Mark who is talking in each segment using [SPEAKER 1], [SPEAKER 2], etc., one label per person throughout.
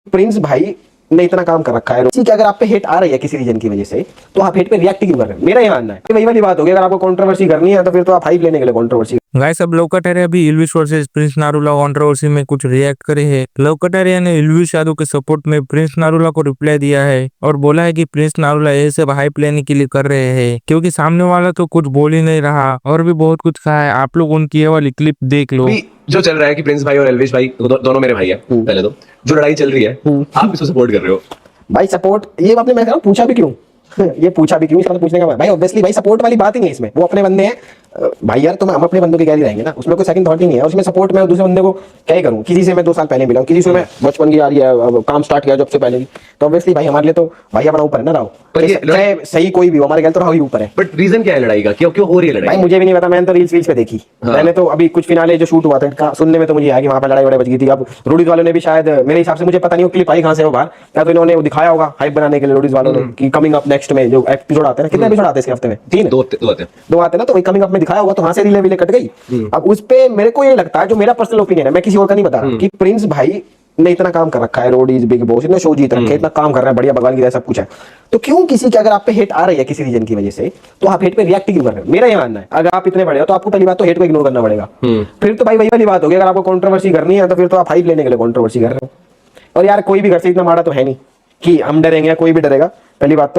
[SPEAKER 1] Prince भाई ने इतना काम कर रखा है कि अगर आप पे हेट आ रही है किसी रीजन की वजह से, तो आप हेट पे रिएक्ट क्यों कर रहे हैं? मेरा ये मानना है वही वाली बात होगी। अगर आपको कंट्रोवर्सी करनी है तो फिर तो आप हाइप लेने के लिए कंट्रोवर्सी।
[SPEAKER 2] गाइस अब लौकटारिया भी Elvish versus Prince Narula controversy में कुछ रिएक्ट करे है। लौकटारिया ने इल्विश यादव के सपोर्ट में प्रिंस नारुला को रिप्लाई दिया है और बोला है कि प्रिंस नारुला ये सब हाइप लेने के लिए कर रहे हैं, क्योंकि सामने वाला तो कुछ बोल ही नहीं रहा और भी बहुत कुछ कहा है। आप लोग उनकी ये वाली क्लिप देख लो।
[SPEAKER 3] जो चल रहा है कि प्रिंस भाई और एल्विश भाई दोनों मेरे भाई है। पहले तो जो लड़ाई चल रही है आप इसको सपोर्ट कर रहे हो
[SPEAKER 1] भाई। सपोर्ट ये आपने मैं कह रहा हूं, पूछा भी क्यों? ये पूछा भी क्यों? इसका तो पूछने का भाई ऑब्वियसली भाई सपोर्ट वाली बात ही नहीं है इसमें। वो अपने बंदे हैं भाई यार, तो हम अपने बंदों के क्या रहेंगे ना, उसमें कोई सेकंड थॉट ही नहीं है। उसमें सपोर्ट मैं दूसरे बंदे को क्या ही करूं? किसी से मैं 2 साल पहले मिला हूं, किसी से मैं बचपन की यार ये काम स्टार्ट किया जब से पहले की, तो ऑब्वियसली भाई हमारे लिए तो भाई अपना ऊपर है ना राव।
[SPEAKER 3] पर ये
[SPEAKER 1] चाहे सही कोई भी हो, हमारे गैल तो राव ही ऊपर है।
[SPEAKER 3] बट रीजन क्या है लड़ाई का? क्यों क्यों हो रही है लड़ाई?
[SPEAKER 1] भाई मुझे भी नहीं पता, मैंने तो रील्स पे देखी। मैंने तो अभी कुछ फिनाले जो शूट हुआ था सुनने में तो मुझे आया कि वहां पर लड़ाई बच गई थी। अब रोडीज वालों ने भी शायद, मेरे हिसाब से मुझे पता नहीं वो क्लिप आई कहां से, वो बाहर या तो इन्होंने दिखाया होगा हाइप बनाने के लिए रोडीज वालों ने कि कमिंग अप नेक्स्ट में जो एपिसोड आते हैं ना, कितने एपिसोड आते हैं इसके हफ्ते में? 3
[SPEAKER 3] दो आते हैं।
[SPEAKER 1] 2 आते हैं ना, तो वही कमिंग अप में दिखाया होगा, तो वहां से रीले कट गई। अब उस पे मेरे को ये लगता है, जो मेरा पर्सनल ओपिनियन है, मैं किसी और का नहीं बता रहा, कि प्रिंस भाई ने इतना काम कर रखा है, रोडीज बिग बॉस इतने शो जीत रखे हैं, इतना काम कर रहा है, बढ़िया भगवान की तरह सब कुछ है, तो क्यों किसी के अगर आप पे हेट आ रही है किसी रीजन की वजह से, तो आप हेट पे रिएक्ट क्यों कर रहे हैं? मेरा ये मानना है, अगर आप इतने बड़े हो तो आपको पहली बात तो हेट को इग्नोर करना पड़ेगा। फिर तो भाई वही वाली बात होगी, अगर आपको कंट्रोवर्सी करनी है तो फिर तो आप हाइप लेने के लिए कंट्रोवर्सी कर रहे हो। और यार कोई भी घर से इतना माड़ा तो है नहीं कि हम डरेंगे या कोई भी डरेगा, पहली बात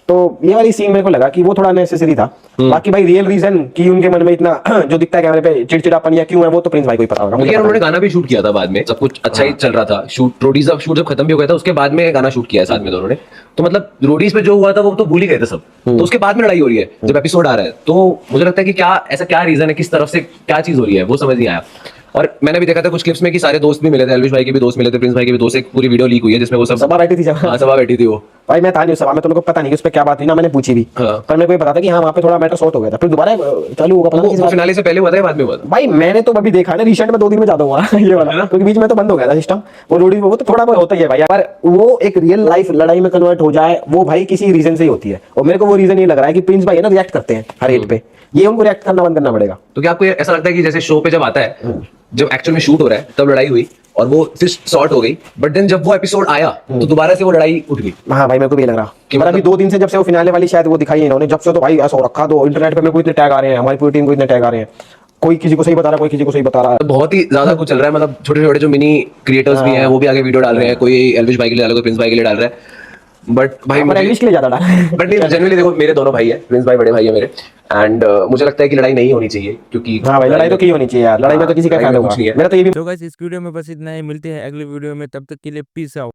[SPEAKER 1] तो ये वाली सीन मेरे को लगा कि वो थोड़ा नेसेसरी था। बाकी भाई रियल रीजन कि उनके मन में इतना जो दिखता है कैमरे पे चिड़चिड़ापन या क्यों है, वो तो प्रिंस भाई को ही पता होगा।
[SPEAKER 3] लेकिन उन्होंने गाना भी शूट किया था बाद में, सब कुछ अच्छा ही चल रहा था। शूट रोडीज का शूट जब खत्म भी हो गया था उसके बाद में गाना शूट किया है साथ में दोनों ने, तो मतलब रोडीज पे जो हुआ था वो तो भूल ही गए थे सब। तो उसके बाद में लड़ाई हो रही है जब एपिसोड आ रहा है, तो मुझे लगता है कि क्या ऐसा क्या रीजन है, किस तरफ से क्या चीज हो रही है वो समझ नहीं आया। और मैंने भी देखा था कुछ क्लिप्स में कि सारे दोस्त भी मिले थे, एल्विश भाई के भी दोस्त मिले थे, प्रिंस भाई के भी दोस्त, एक पूरी वीडियो लीक हुई है जिसमें वो सब
[SPEAKER 1] सभा बैठी थी जब।
[SPEAKER 3] हाँ सभा बैठी थी वो।
[SPEAKER 1] भाई मैं था नहीं उस सभा में, तो मेरे को पता नहीं कि उस पे क्या बात हुई ना, मैंने पूछी भी।
[SPEAKER 3] हाँ।
[SPEAKER 1] पर मेरे को ये पता था कि हाँ वहाँ पे थोड़ा मैटर सॉर्ट हो गया था, फिर दोबारा चालू होगा, पता नहीं किस
[SPEAKER 3] वो
[SPEAKER 1] बात।
[SPEAKER 3] फिनाले से पहले हुआ था या बाद में हुआ था?
[SPEAKER 1] भाई मैंने तो अभी देखा है ना, रिसेंट में 2 दिन में ज्यादा हुआ ये वाला, क्योंकि बीच में तो बंद हो गया था सिस्टम। वो रोडी वो तो थोड़ा बहुत होता ही है भाई, पर वो एक रियल लाइफ लड़ाई में कन्वर्ट हो जाए वो भाई किसी रीजन से ही होती है। और मेरे को वो रीजन ये लग रहा है कि प्रिंस भाई है ना रिएक्ट करते हैं हर एट पे, ये उनको रिएक्ट करना बंद करना पड़ेगा।
[SPEAKER 3] तो क्या आपको ऐसा लगता है कि जैसे शो पे जब आता है, जब एक्चुअल में शूट हो रहा है तब लड़ाई हुई और वो फिर सॉर्ट हो गई, बट देन जब वो एपिसोड आया तो दोबारा से वो लड़ाई उठ गई?
[SPEAKER 1] हाँ भाई मेरे को भी ये लग रहा कि
[SPEAKER 3] मतलब
[SPEAKER 1] अभी 2 दिन से जब से वो फिनाले वाली शायद वो दिखाई है इन्होंने, जब से तो भाई ऐसा हो रखा, तो इंटरनेट पे मेरे को इतने टैग आ रहे हैं, हमारी पूरी टीम को इतने टैग आ रहे हैं, कोई किसी को सही बता रहा है, कोई किसी को सही बता रहा है।
[SPEAKER 3] तो बहुत ही ज्यादा कुछ चल रहा है, मतलब छोटे छोटे जो मिनी क्रिएटर्स भी हैं वो भी आगे वीडियो डाल रहे हैं, कोई एल्विश भाई के लिए डाल रहा है, कोई प्रिंस भाई के लिए डाल रहा है। बट भाई
[SPEAKER 1] पर इंग्लिश के लिए ज्यादा डाला है।
[SPEAKER 3] बट नहीं जनरली देखो, मेरे दोनों भाई है, प्रिंस भाई बड़े भाई है मेरे, एंड मुझे लगता है कि लड़ाई नहीं होनी चाहिए, क्योंकि
[SPEAKER 1] हाँ भाई लड़ाई तो की होनी चाहिए यार, लड़ाई में तो किसी का फायदा
[SPEAKER 3] कुछ नहीं
[SPEAKER 1] होगा।
[SPEAKER 3] है।
[SPEAKER 1] मेरा तो ये भी
[SPEAKER 2] तो गाइस इस वीडियो में बस इतना ही, मिलते हैं अगले वीडियो में, तब तक के लिए पीस आउट।